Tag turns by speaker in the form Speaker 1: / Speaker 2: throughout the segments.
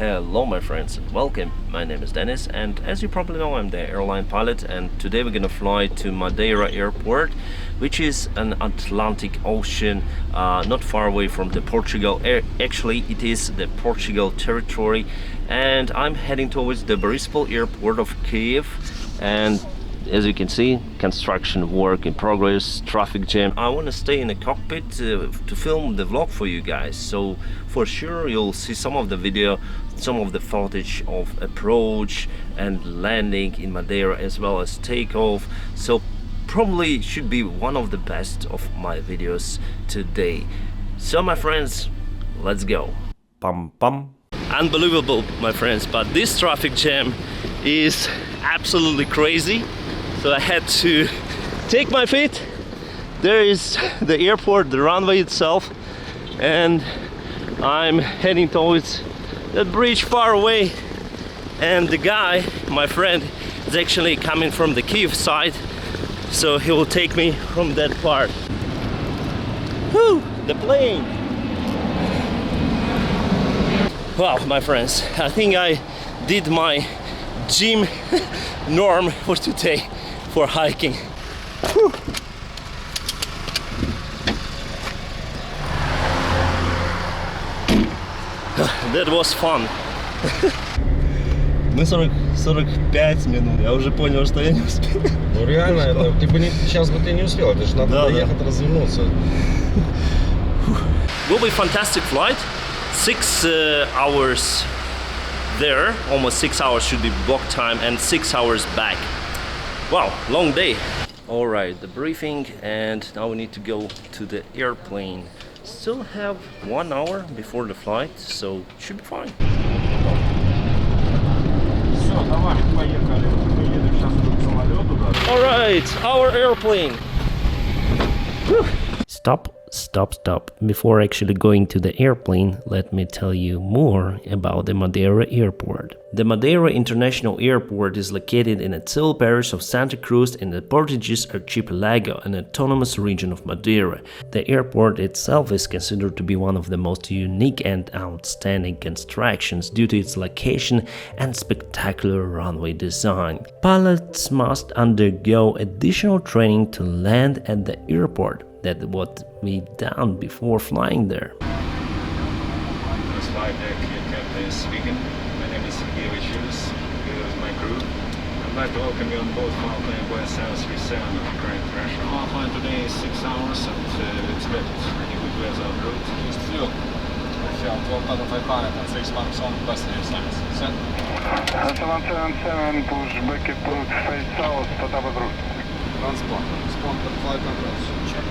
Speaker 1: Hello my friends and welcome. My name is Dennis and as you probably know I'm the airline pilot, and today we're gonna fly to Madeira Airport, which is an Atlantic Ocean not far away from the Portugal. Actually it is the Portugal territory, and I'm heading towards the municipal airport of Kiev. And as you can see, construction work in progress, traffic jam. I want to stay in the cockpit to film the vlog for you guys, so for sure you'll see some of the video, some of the footage of approach and landing in Madeira as well as takeoff. So probably should be one of the best of my videos today. So my friends, let's go. Pum pum. Unbelievable my friends, but this traffic jam is absolutely crazy. So I had to take my feet. There is the airport, the runway itself, and I'm heading towards that bridge far away. And the guy, my friend, is actually coming from the Kiev side, so he will take me from that part. Whew, the plane. Wow, my friends, I think I did my gym norm for today for hiking. Whew. That was fun. Мы 45 минут, я уже понял, что я не успел.
Speaker 2: Ну реально, это, ты бы не, сейчас бы ты не успел, это же надо доехать, развернуться.
Speaker 1: Will be fantastic flight. 6 hours there, almost 6 hours should be block time, and 6 hours back. Wow, long day. All right, the briefing, and now we need to go to the airplane. Still have 1 hour before the flight, so should be fine. All right, our airplane. Whew. Stop. Before actually going to the airplane, let me tell you more about the Madeira Airport. The Madeira International Airport is located in the civil parish of Santa Cruz in the Portuguese archipelago, an autonomous region of Madeira. The airport itself is considered to be one of the most unique and outstanding constructions due to its location and spectacular runway design. Pilots must undergo additional training to land at the airport. That's what we done before flying there.
Speaker 3: This flight deck, Captain speaking. My name is Here is my crew. I'd like to welcome you on board Funchal Airport 737 of the current international. Our flight today is 6 hours and it's ready. Any good weather en route?
Speaker 2: Just feel. Welcome to my pilot and 6 months on passenger science. Set.
Speaker 4: 777, push back approach, face south, start up route.
Speaker 2: Transport. Respond to flight controls. Check.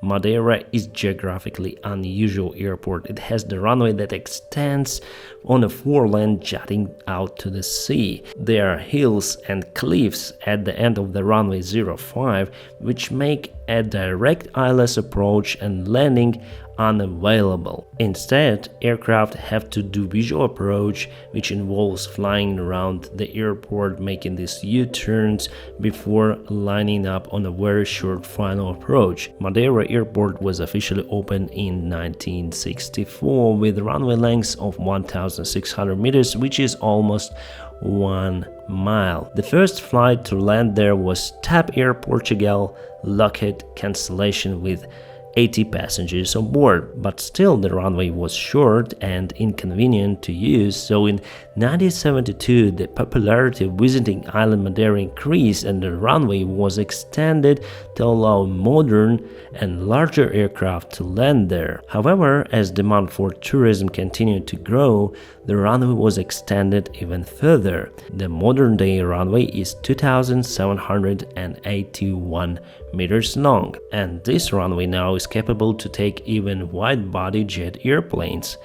Speaker 1: Madeira is geographically unusual airport. It has the runway that extends on a four-lane jutting out to the sea. There are hills and cliffs at the end of the runway 05, which make a direct eyeless approach and landing unavailable. Instead, aircraft have to do visual approach, which involves flying around the airport, making these U-turns before lining up on a very short final approach. Madeira Airport was officially opened in 1964 with runway lengths of 1,600 meters, which is almost 1 mile. The first flight to land there was TAP Air Portugal Lockheed cancellation with 80 passengers on board, but still the runway was short and inconvenient to use, so in 1972 the popularity of visiting island Madeira increased and the runway was extended to allow modern and larger aircraft to land there. However, as demand for tourism continued to grow, the runway was extended even further. The modern day runway is 2,781 meters long, and this runway now is capable to take even wide-body jet airplanes.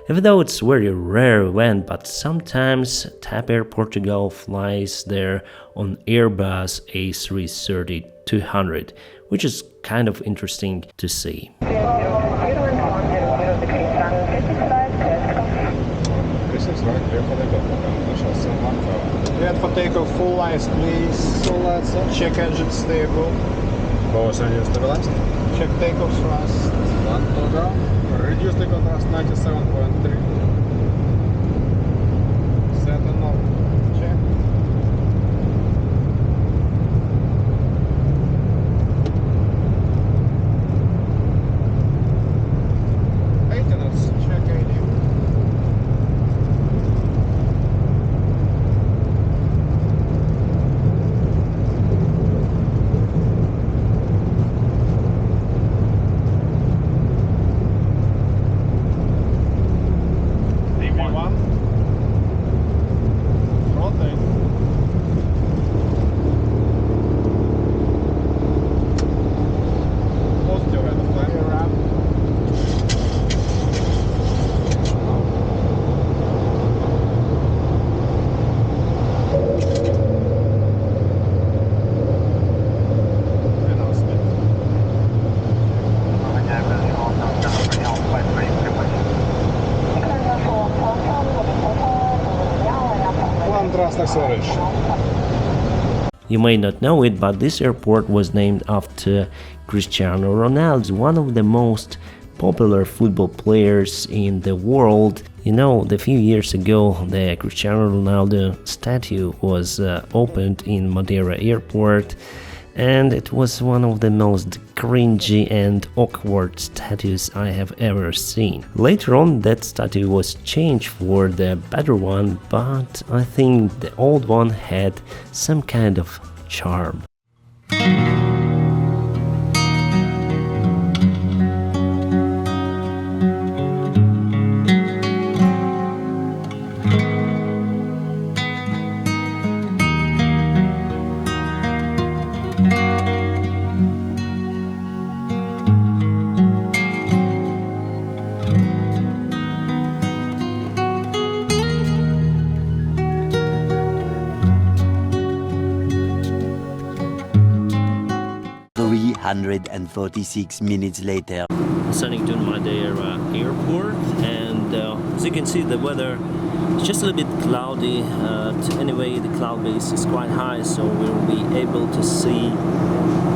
Speaker 1: Even though it's very rare event, but sometimes TAP Air Portugal flies there on Airbus A330-200, which is kind of interesting to see.
Speaker 4: Cleared for takeoff, full eyes please. Full eyes, check engine stable.
Speaker 2: Both engines stabilized.
Speaker 4: Check takeoff thrust.
Speaker 2: One to go. Reduce the contrast 97.3.
Speaker 4: thrust acceleration.
Speaker 1: You may not know it, but this airport was named after Cristiano Ronaldo, one of the most popular football players in the world. You know, a few years ago, the Cristiano Ronaldo statue was opened in Madeira Airport, and it was one of the most cringy and awkward statues I have ever seen. Later on, that statue was changed for the better one, but I think the old one had some kind of charm.
Speaker 5: 346 minutes later.
Speaker 1: Descending to Madeira Airport, and as you can see, the weather is just a little bit cloudy. Anyway, the cloud base is quite high, so we will be able to see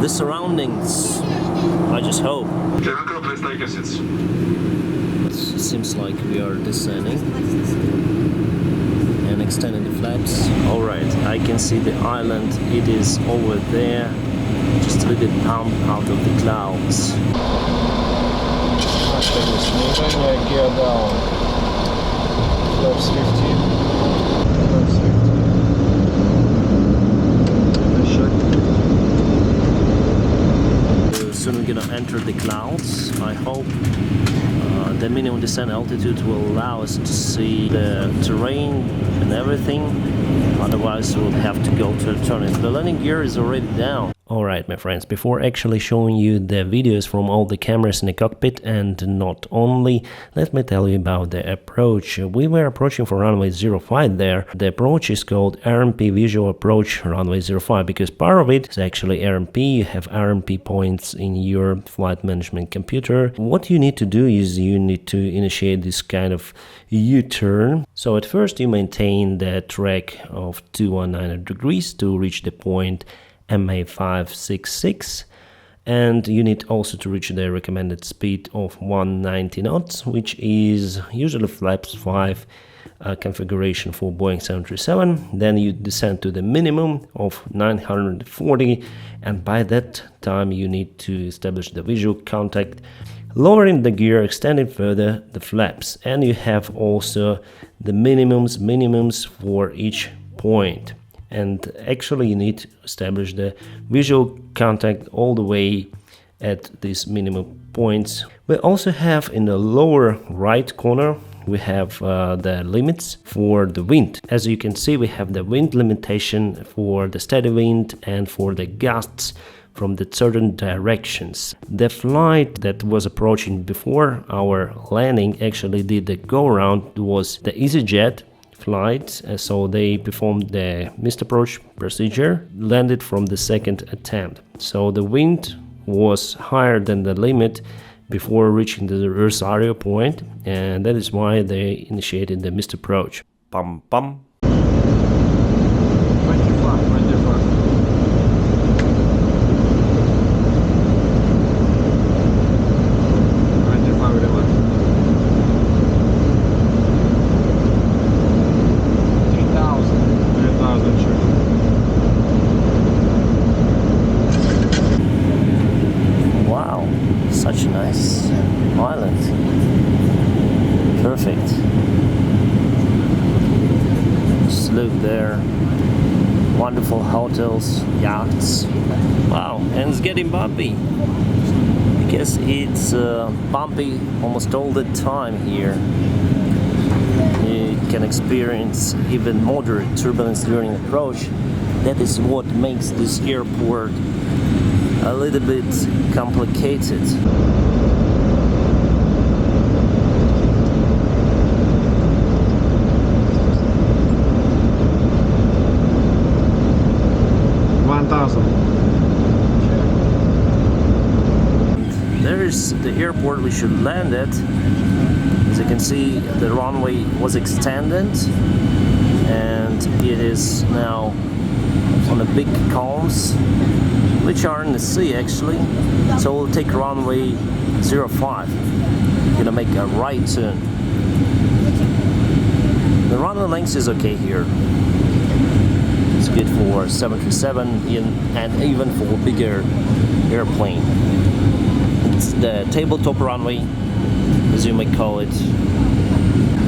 Speaker 1: the surroundings. I just hope. It seems like we are descending and extending the flaps. Alright, I can see the island. It is over there, just a little bit pumped out of the clouds.
Speaker 4: Gear down. Flaps 15. Flaps 15.
Speaker 1: Soon we're gonna enter the clouds. I hope the minimum descent altitude will allow us to see the terrain and everything. Otherwise, we'll have to go to alternate. The landing gear is already down. Alright, my friends, before actually showing you the videos from all the cameras in the cockpit, and not only, let me tell you about the approach. We were approaching for runway 05 there. The approach is called RMP Visual Approach Runway 05 because part of it is actually RMP. You have RMP points in your flight management computer. What you need to do is you need to initiate this kind of U-turn. So at first you maintain the track of 219 degrees to reach the point MA566, and you need also to reach the recommended speed of 190 knots, which is usually flaps 5 configuration for Boeing 737. Then you descend to the minimum of 940, and by that time you need to establish the visual contact, lowering the gear, extending further the flaps, and you have also the minimums for each point. And actually you need to establish the visual contact all the way at these minimum points. We also have in the lower right corner, we have the limits for the wind. As you can see, we have the wind limitation for the steady wind and for the gusts from the certain directions. The flight that was approaching before our landing actually did the go-around was the EasyJet flight, so they performed the missed approach procedure, landed from the second attempt. So the wind was higher than the limit before reaching the Rosario point, and that is why they initiated the missed approach. Pum pum.
Speaker 4: 25.
Speaker 1: Wow, such a nice island. Perfect. Just look there. Wonderful hotels, yachts. Wow, and it's getting bumpy because it's bumpy almost all the time here. You can experience even moderate turbulence during approach. That is what makes this airport a little bit complicated. There is the airport we should land at. As you can see, the runway was extended and it is now on the big calms, which are in the sea actually. So we'll take runway 05. Gonna make a right turn. The runway length is okay here. It's good for 737 and even for a bigger airplane. It's the tabletop runway, as you may call it.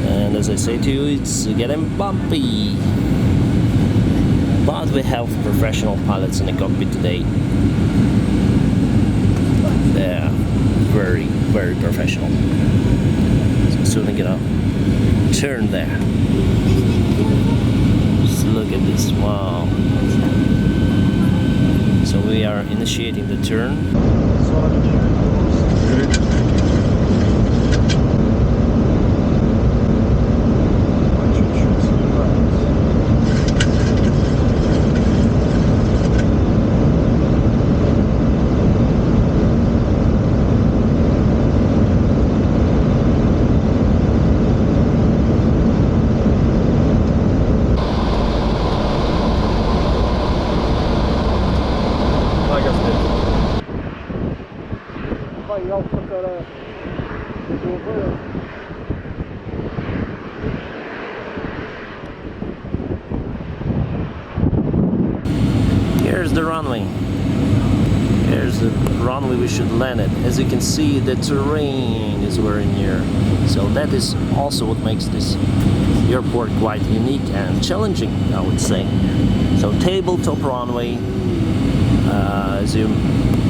Speaker 1: And as I say to you, it's getting bumpy. But we have professional pilots in the cockpit today. They're very, very professional. So soon I'm gonna turn there. Just look at this, wow. So we are initiating the turn. Here's the runway. Here's the runway we should land at. As you can see, the terrain is very near. So that is also what makes this airport quite unique and challenging, I would say. So tabletop runway, as you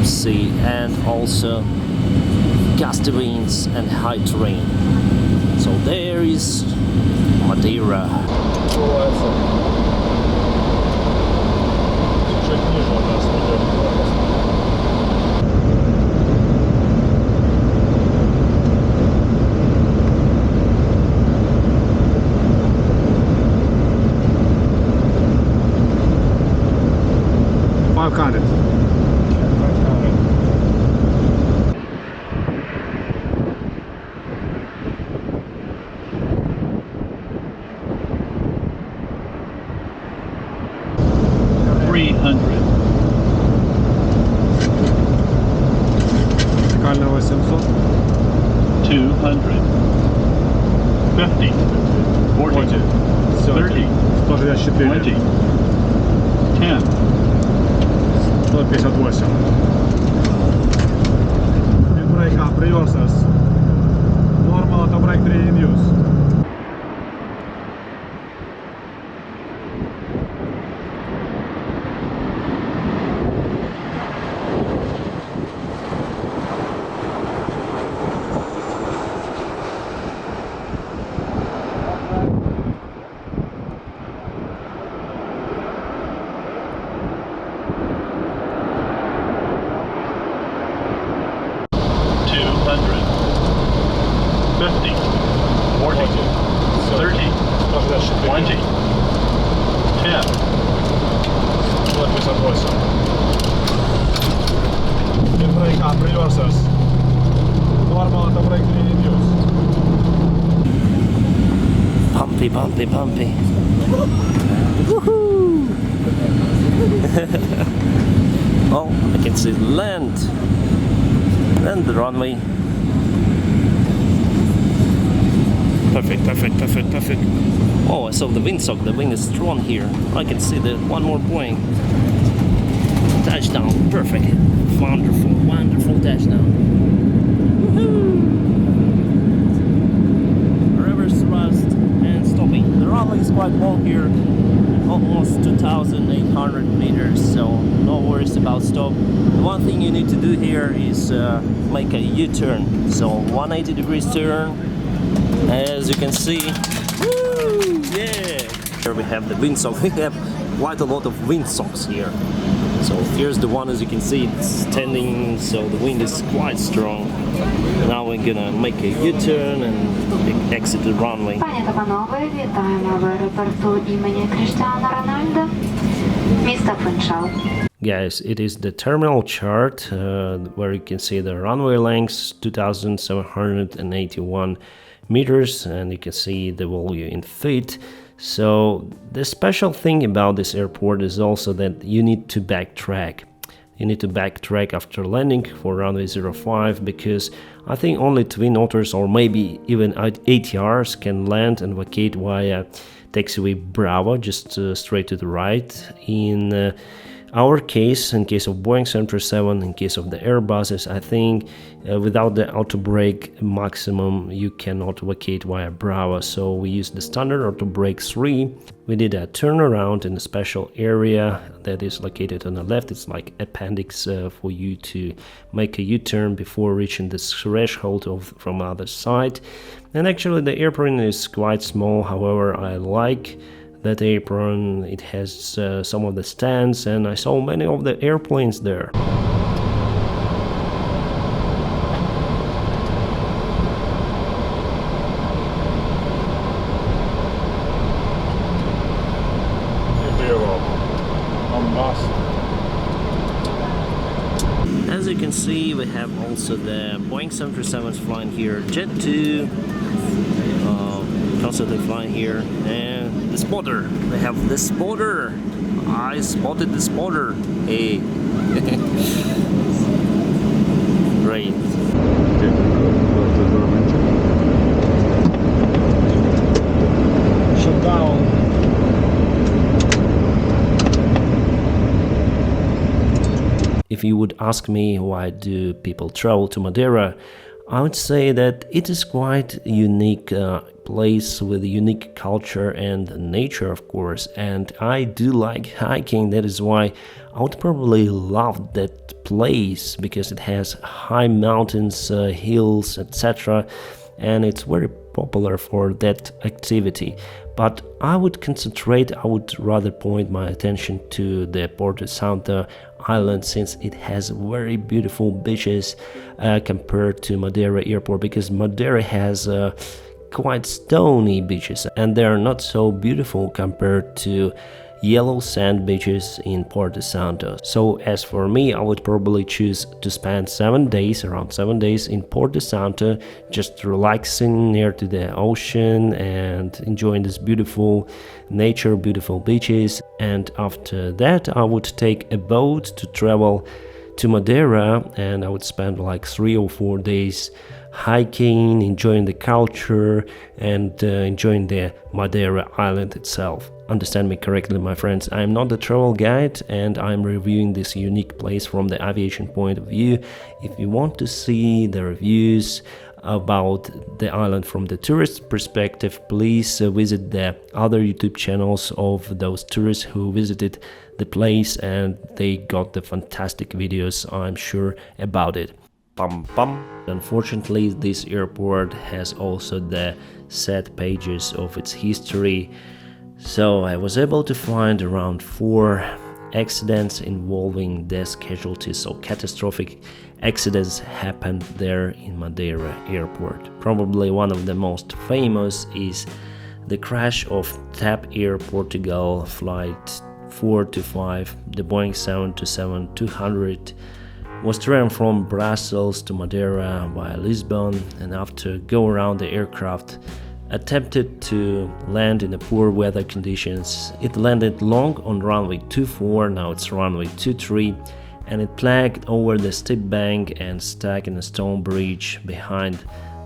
Speaker 1: see, and also gusty winds and high terrain. So there is Madeira.
Speaker 2: Чуть ниже у нас идет.
Speaker 4: 500. Вертикально 800.
Speaker 6: 200, 50, 40,
Speaker 4: Все,
Speaker 6: 30,
Speaker 4: 164.
Speaker 6: 20, 10,
Speaker 4: 158. In brake up reversers. Normal auto brake 3 in use.
Speaker 1: Pumpy, pumpy, pumpy. Woohoo! Oh, I can see land. And the runway. Perfect, perfect, perfect, perfect. Oh, I saw the windsock. The wing is strong here. I can see the one more point. Touchdown. Perfect. Wonderful, wonderful touchdown. Woohoo! Reverse thrust and stopping. The runway is quite long here. Almost 2,800 meters, so no worries about stop. The one thing you need to do here is make a U-turn. So 180 degrees turn. As you can see, woo, yeah! Here we have the windsock. We have quite a lot of windsocks here. So here's the one, as you can see, it's standing, so the wind is quite strong. Now we're gonna make a U-turn and exit the runway.
Speaker 7: Пані та панове, вітаємо в аеропорту імені Cristiano Ronaldo, міста Funchal.
Speaker 1: Guys, it is the terminal chart where you can see the runway length 2,781 meters, and you can see the value in feet. So the special thing about this airport is also that you need to backtrack. You need to backtrack after landing for runway 05 because I think only twin otters or maybe even ATRs can land and vacate via taxiway Bravo, just straight to the right. In our case, in case of Boeing 737, in case of the Airbuses, I think without the auto brake maximum you cannot vacate via Bravo, so we used the standard auto brake 3. We did a turnaround in a special area that is located on the left. It's like appendix for you to make a U-turn before reaching this threshold from the other side. And actually the apron is quite small, however I like that apron. It has some of the stands and I saw many of the airplanes there. As you can see, we have also the Boeing 737s flying here, Jet 2 constantly flying here, and the spotter. They have the spotter. I spotted the spotter. Hey. Great.
Speaker 4: Shut down.
Speaker 1: If you would ask me why do people travel to Madeira, I would say that it is quite a unique place with a unique culture and nature, of course, and I do like hiking. That is why I would probably love that place, because it has high mountains, hills, etc., and it's very popular for that activity. But I would rather point my attention to the Porto de Santa Island, since it has very beautiful beaches compared to Madeira Airport, because Madeira has quite stony beaches and they are not so beautiful compared to yellow sand beaches in Porto de Santa. So as for me, I would probably choose to spend around 7 days in Porto de Santa, just relaxing near to the ocean and enjoying this beautiful nature, beautiful beaches. And after that I would take a boat to travel to Madeira, and I would spend like 3 or 4 days hiking, enjoying the culture and enjoying the Madeira island itself. Understand me correctly, my friends, I am not the travel guide and I am reviewing this unique place from the aviation point of view. If you want to see the reviews about the island from the tourist perspective, please visit the other YouTube channels of those tourists who visited the place, and they got the fantastic videos, I'm sure, about it. Unfortunately, this airport has also the sad pages of its history, so I was able to find around 4 accidents involving death casualties, so catastrophic accidents happened there in Madeira Airport. Probably one of the most famous is the crash of TAP Air Portugal flight 425, the Boeing 727-200 was driven from Brussels to Madeira via Lisbon, and after go around the aircraft attempted to land in the poor weather conditions. It landed long on runway 24, now it's runway 23, and it plagued over the steep bank and stuck in a stone bridge behind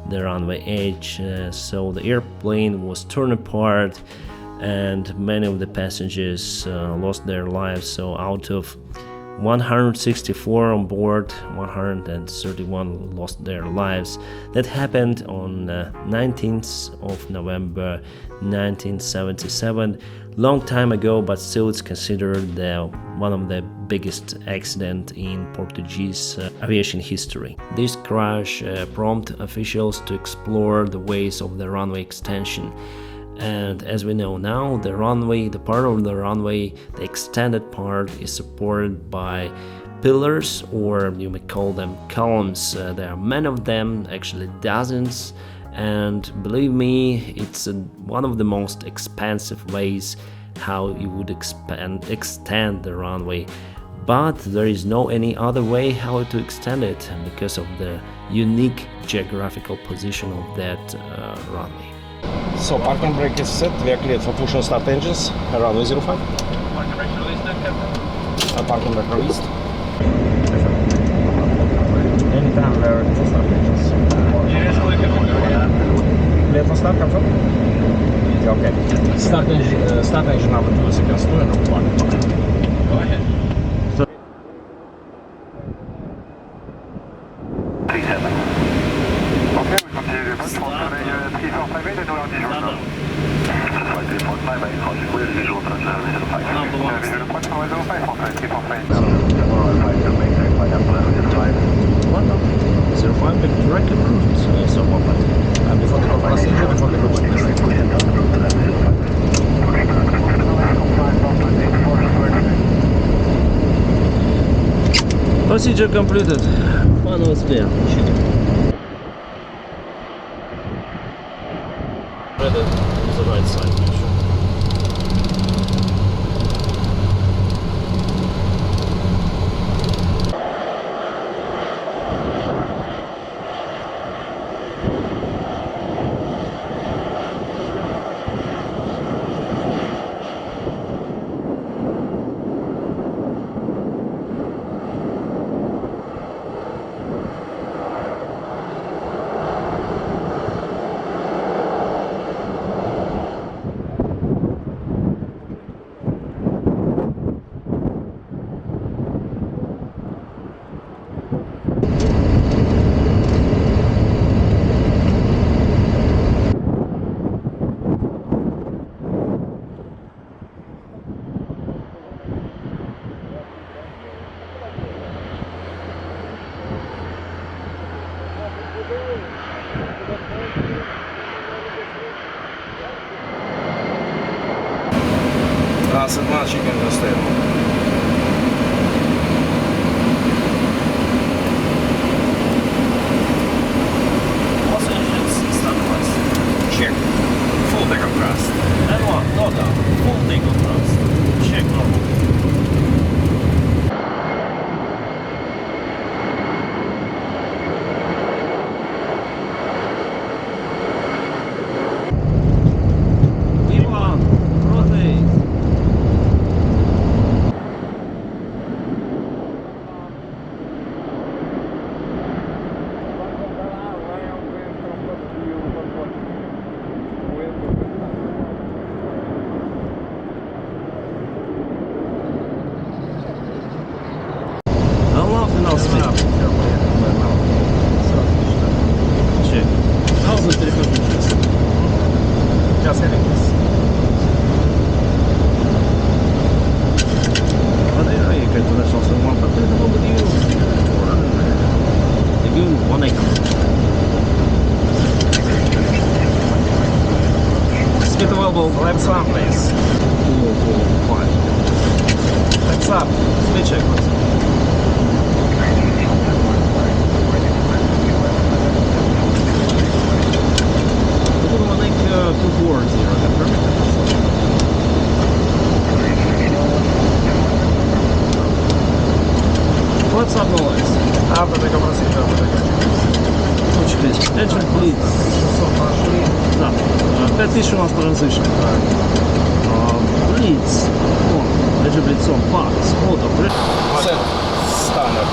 Speaker 1: the runway edge. So the airplane was torn apart and many of the passengers lost their lives. So out of 164 on board, 131 lost their lives. That happened on 19th of November 1977, long time ago, but still it's considered one of the biggest accident in Portuguese aviation history. This crash prompted officials to explore the ways of the runway extension. And as we know now, the part of the runway, the extended part, is supported by pillars, or you may call them columns. There are many of them, actually dozens, and believe me, it's one of the most expensive ways how you would extend the runway. But there is no any other way how to extend it because of the unique geographical position of that runway.
Speaker 8: So parking brake is set. We are cleared for push and start engines. Around 05.
Speaker 6: Parking brake released then, Captain?
Speaker 8: Parking brake released. Anytime we are ready for start engines. Cleared for start, confirm? Yeah, okay. Start engine number 2 seconds 2 and 1.
Speaker 6: Go ahead.
Speaker 8: Directly approved, so what? And before the call passenger, before the call Procedure completed. Funnel is clear. Ready on the right side. That's much you can understand. Check. Full takeoff thrust. And one, no down. Full takeoff thrust. Check normal. Left slam, please. Fine. Left up. Speed check, please. We're going to make 240 here, confirm? What's up, noise? After the procedure. Which please? Engine please. Да. 5000 у нас transition. Blitz. Engine blitz on. Parts. Motor. Set. Standard.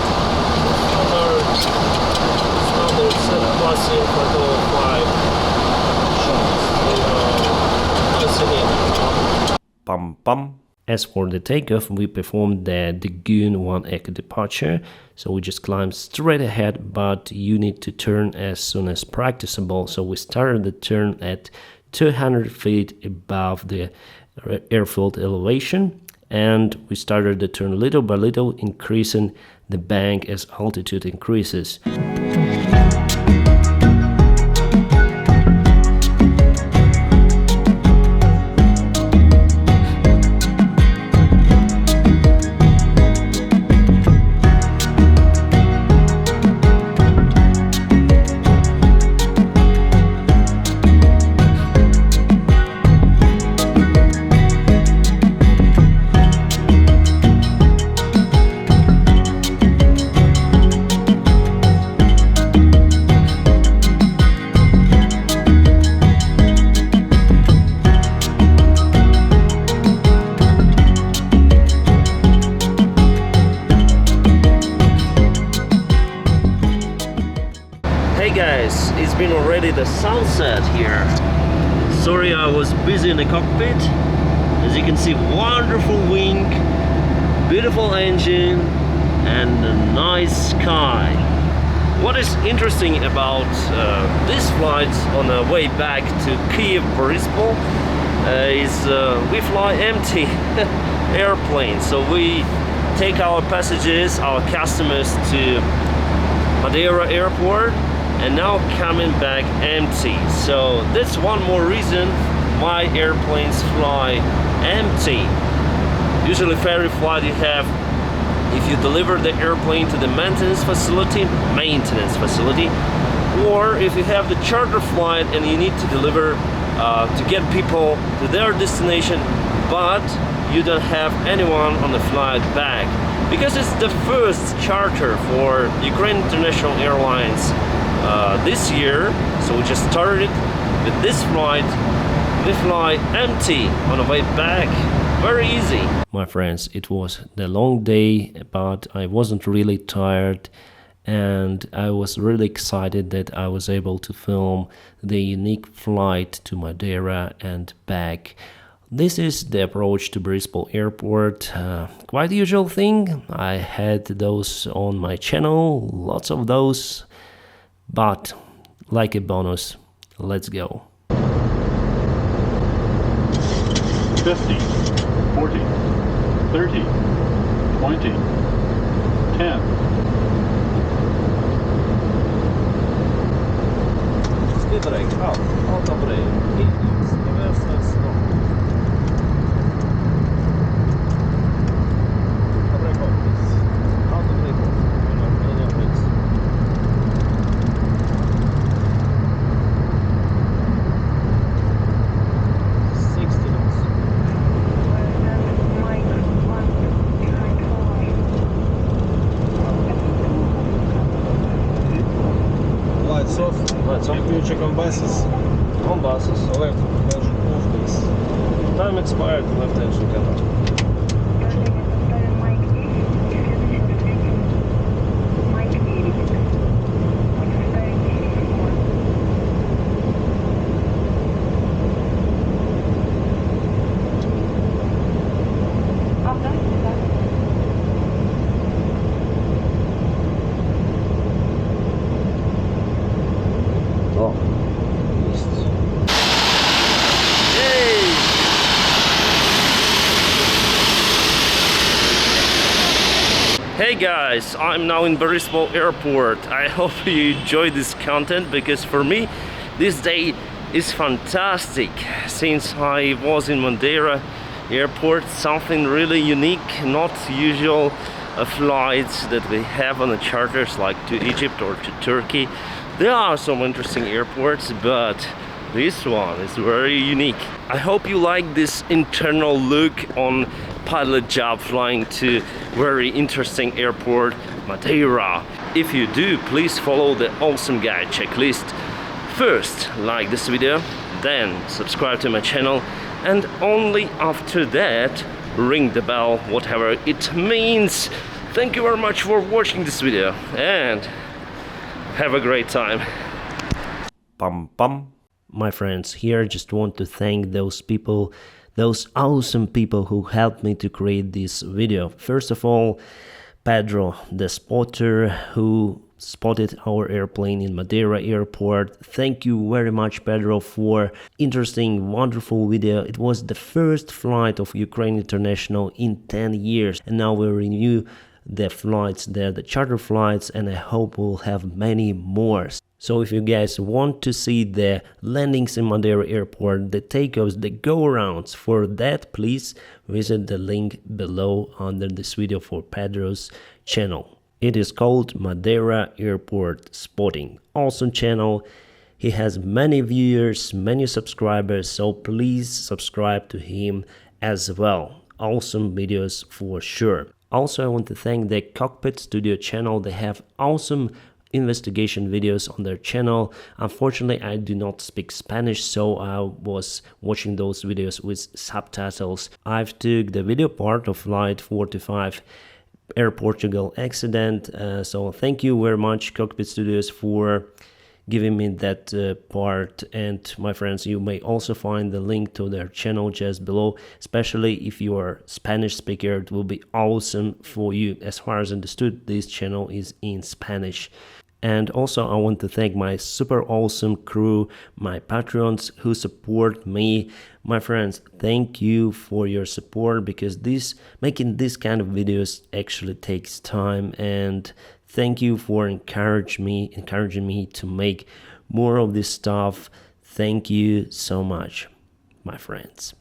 Speaker 8: Standard 7 passing for all 5 shots. Pam pam. As for the takeoff, we performed the Goon 1 Echo departure, so we just climbed straight ahead, but you need to turn as soon as practicable. So we started the turn at 200 feet above the airfield elevation, and we started the turn little by little, increasing the bank as altitude increases.
Speaker 1: the sunset here. Sorry, I was busy in the cockpit. As you can see, wonderful wing, beautiful engine, and a nice sky. What is interesting about this flight on the way back to Kiev, Borispol, is we fly empty airplane. So we take our passengers, our customers to Madeira Airport, and now coming back empty. So that's one more reason why airplanes fly empty. Usually ferry flight you have, if you deliver the airplane to the maintenance facility, or if you have the charter flight and you need to deliver to get people to their destination, but you don't have anyone on the flight back. Because it's the first charter for Ukraine International Airlines this year, so we just started with this flight. We fly empty on the way back. Very easy.
Speaker 8: My friends, it was the long day, but I wasn't really tired, and I was really excited that I was able to film the unique flight to Madeira and back. This is the approach to Portugal Airport. Quite the usual thing. I had those on my channel, lots of those, but like a bonus, let's go.
Speaker 9: 50, 40, 30, 20, 10.
Speaker 1: Speed brake, auto brake, mediums, reversal, stop. Auto brake off, please. Auto brake off, manual brakes.
Speaker 2: Lights off.
Speaker 1: Lights off.
Speaker 2: You check on buses.
Speaker 1: On buses.
Speaker 2: Left engine off, please.
Speaker 1: Time expired, left engine cut off. Hey guys, I'm now in Portugal Airport. I hope you enjoyed this content, because for me this day is fantastic. Since I was in Madeira Airport, something really unique, not usual flights that we have on the charters like to Egypt or to Turkey. There are some interesting airports, but this one is very unique. I hope you like this internal look on pilot job flying to very interesting airport, Madeira. If you do, please follow the awesome guide checklist. First, like this video, then subscribe to my channel, and only after that, ring the bell, whatever it means. Thank you very much for watching this video, and have a great time.
Speaker 8: Pam pam. My friends, here just want to thank those people, those awesome people who helped me to create this video. First of all, Pedro, the spotter who spotted our airplane in Madeira Airport. Thank you very much, Pedro, for interesting, wonderful video. It was the first flight of Ukraine International in 10 years, and now we renew the flights there, the charter flights, and I hope we'll have many more. So if you guys want to see the landings in Madeira Airport, the takeoffs, the go-arounds, for that please visit the link below under this video for Pedro's channel. It is called Madeira Airport Spotting. Awesome channel. He has many viewers, many subscribers, so please subscribe to him as well. Awesome videos for sure. Also, I want to thank the Cockpit Studio channel. They have awesome investigation videos on their channel. Unfortunately, I do not speak Spanish, so I was watching those videos with subtitles. I've took the video part of Flight 45 Portugal Accident, so thank you very much Cockpit Studios for giving me that part. And my friends, you may also find the link to their channel just below, especially if you are Spanish speaker. It will be awesome for you. As far as understood, this channel is in Spanish. And also I want to thank my super awesome crew, my Patreons who support me. My friends, thank you for your support, because making this kind of videos actually takes time, and thank you for encouraging me to make more of this stuff. Thank you so much, my friends.